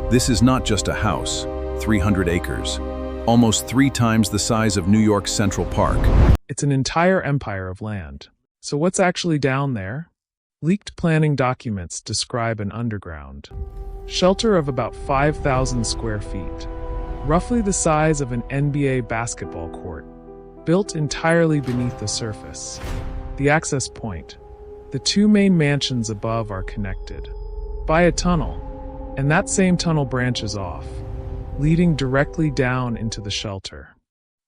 This is not just a house, 300 acres, almost 3 times the size of New York's Central Park. It's an entire empire of land. So what's actually down there? Leaked planning documents describe an underground shelter of about 5,000 square feet, roughly the size of an NBA basketball court, built entirely beneath the surface. The access point. The 2 main mansions above are connected by a tunnel, and that same tunnel branches off, leading directly down into the shelter.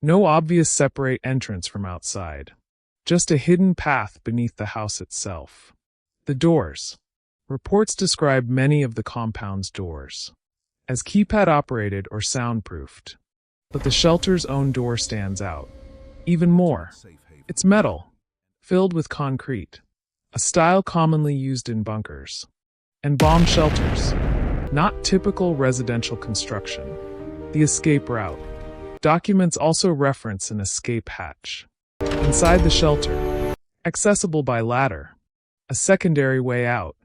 No obvious separate entrance from outside, just a hidden path beneath the house itself. The doors. Reports describe many of the compound's doors as keypad-operated or soundproofed, but the shelter's own door stands out. Even more, it's metal, filled with concrete, a style commonly used in bunkers and bomb shelters, not typical residential construction. The escape route. Documents also reference an escape hatch inside the shelter, accessible by ladder, a secondary way out,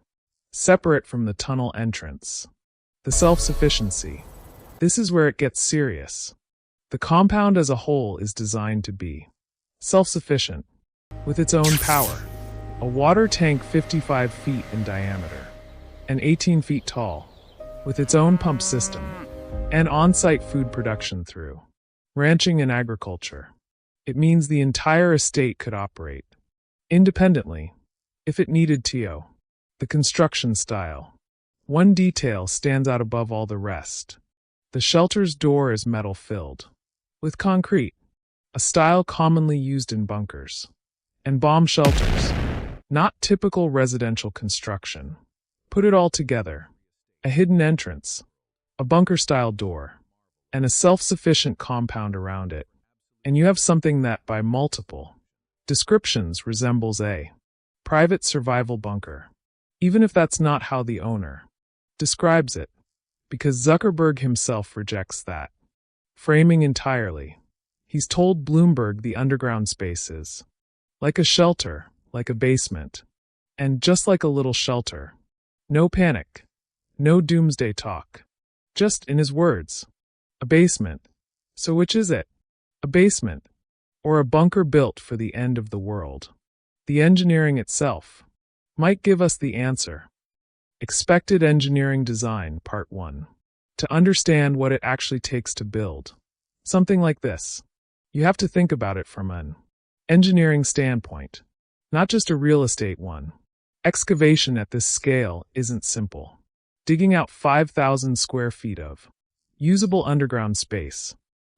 separate from the tunnel entrance. The self-sufficiency. This is where it gets serious. The compound as a whole is designed to be self-sufficient, with its own power. A water tank 55 feet in diameter and 18 feet tall, with its own pump system, and on-site food production through ranching and agriculture. It means the entire estate could operate independently if it needed to. The construction style. One detail stands out above all the rest. The shelter's door is metal-filled with concrete, a style commonly used in bunkers and bomb shelters, not typical residential construction. Put it all together. A hidden entrance, a bunker-style door, and a self-sufficient compound around it, and you have something that, by multiple descriptions, resembles a private survival bunker, even if that's not how the owner describes it, because Zuckerberg himself rejects that framing entirely. He's told Bloomberg the underground space is like a shelter, like a basement, and just like a little shelter. No panic, no doomsday talk. Just, in his words, a basement. So which is it? A basement, or a bunker built for the end of the world? The engineering itself might give us the answer. Expected Engineering Design, Part 1. To understand what it actually takes to build something like this, you have to think about it from an engineering standpoint, not just a real estate one. Excavation at this scale isn't simple. Digging out 5,000 square feet of usable underground space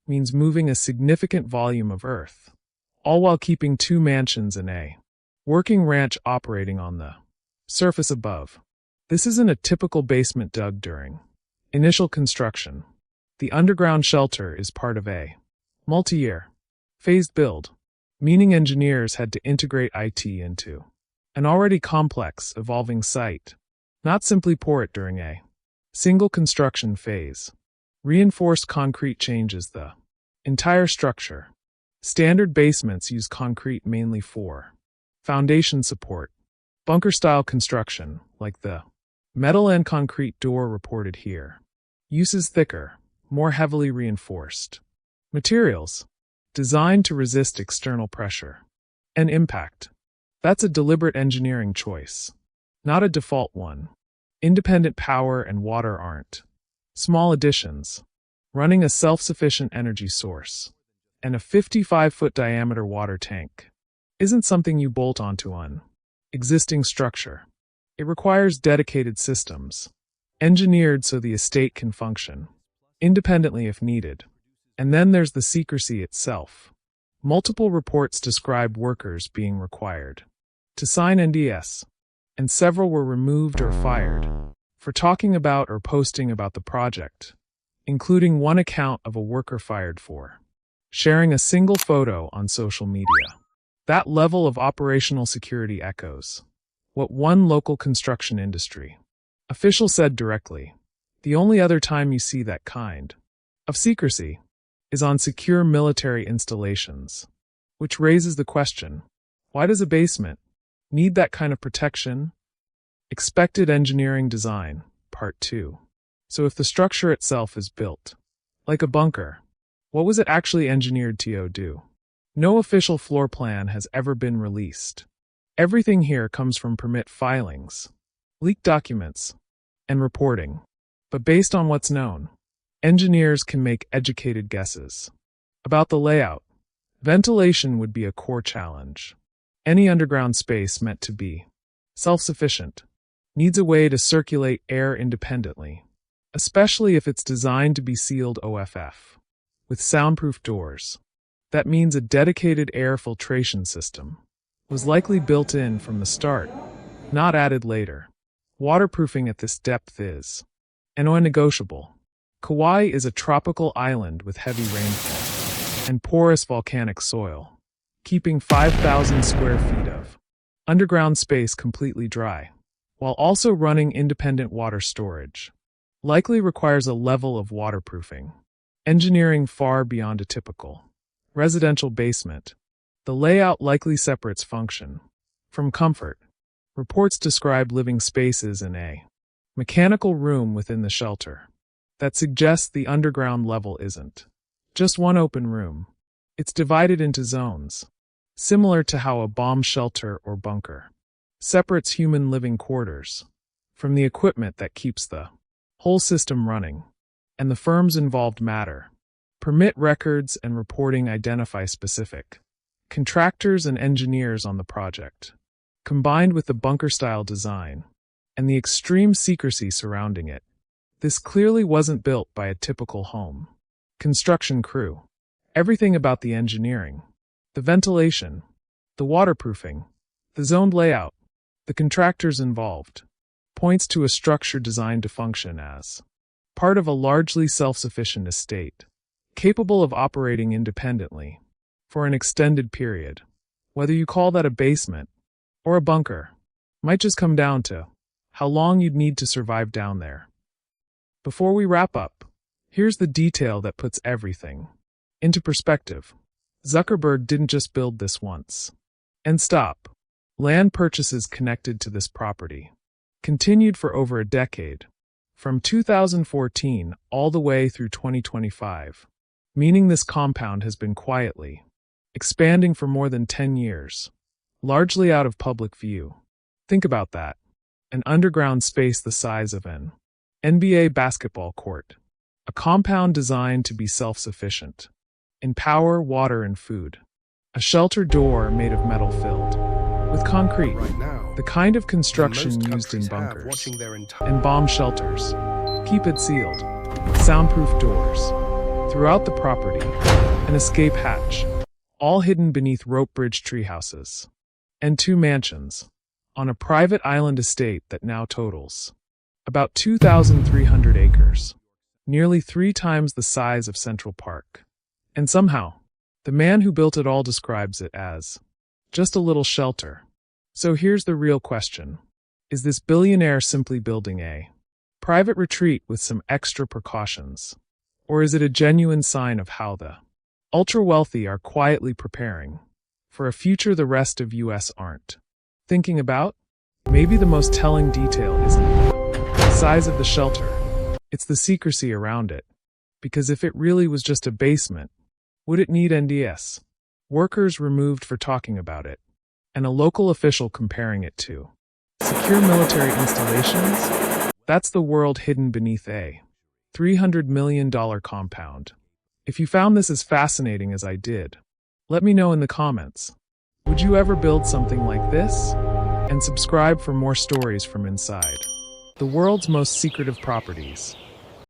means moving a significant volume of earth, all while keeping 2 mansions and a working ranch operating on the surface above. This isn't a typical basement dug during initial construction. The underground shelter is part of a multi-year, phased build, meaning engineers had to integrate IT into an already complex, evolving site, not simply pour it during a single construction phase. Reinforced concrete changes the entire structure. Standard basements use concrete mainly for foundation support. Bunker-style construction, like the metal and concrete door reported here, uses thicker, more heavily reinforced materials, designed to resist external pressure and impact. That's a deliberate engineering choice, not a default one. Independent power and water aren't small additions. Running a self-sufficient energy source and a 55-foot diameter water tank isn't something you bolt onto an existing structure. It requires dedicated systems, engineered so the estate can function independently if needed. And then there's the secrecy itself. Multiple reports describe workers being required to sign NDAs, and several were removed or fired for talking about or posting about the project, including one account of a worker fired for sharing a single photo on social media. That level of operational security echoes what one local construction industry official said directly. The only other time you see that kind of secrecy is on secure military installations, which raises the question, why does a basement need that kind of protection? Expected Engineering Design, Part 2. So if the structure itself is built like a bunker, what was it actually engineered to do? No official floor plan has ever been released. Everything here comes from permit filings, leaked documents, and reporting. But based on what's known, engineers can make educated guesses. About the layout, ventilation would be a core challenge. Any underground space meant to be self-sufficient needs a way to circulate air independently, especially if it's designed to be sealed OFF, with soundproof doors. That means a dedicated air filtration system was likely built in from the start, not added later. Waterproofing at this depth is non-negotiable. Kauai is a tropical island with heavy rainfall and porous volcanic soil, keeping 5,000 square feet of underground space completely dry, while also running independent water storage. Likely requires a level of waterproofing, engineering far beyond a typical residential basement. The layout likely separates function from comfort. Reports describe living spaces in a mechanical room within the shelter. That suggests the underground level isn't just one open room. It's divided into zones, similar to how a bomb shelter or bunker separates human living quarters from the equipment that keeps the whole system running. And the firms involved matter. Permit records and reporting identify specific contractors and engineers on the project. Combined with the bunker-style design and the extreme secrecy surrounding it, this clearly wasn't built by a typical home construction crew. Everything about the engineering, the ventilation, the waterproofing, the zoned layout, the contractors involved, points to a structure designed to function as part of a largely self-sufficient estate, capable of operating independently for an extended period. Whether you call that a basement or a bunker might just come down to how long you'd need to survive down there. Before we wrap up, here's the detail that puts everything into perspective. Zuckerberg didn't just build this once and stop. Land purchases connected to this property continued for over a decade, from 2014 all the way through 2025, meaning this compound has been quietly expanding for more than 10 years, largely out of public view. Think about that. An underground space the size of an NBA basketball court. A compound designed to be self-sufficient in power, water, and food. A shelter door made of metal filled with concrete, the kind of construction used in bunkers and bomb shelters. Keep it sealed. Soundproof doors throughout the property. An escape hatch, all hidden beneath rope bridge treehouses. And 2 mansions on a private island estate that now totals about 2,300 acres, nearly 3 times the size of Central Park. And somehow, the man who built it all describes it as just a little shelter. So here's the real question. Is this billionaire simply building a private retreat with some extra precautions? Or is it a genuine sign of how the ultra-wealthy are quietly preparing for a future the rest of US aren't thinking about? Maybe the most telling detail isn't the size of the shelter, it's the secrecy around it. Because if it really was just a basement, would it need NDAs? Workers removed for talking about it, and a local official comparing it to secure military installations? That's the world hidden beneath a $300 million compound. If you found this as fascinating as I did, let me know in the comments. Would you ever build something like this? And subscribe for more stories from inside the world's most secretive properties.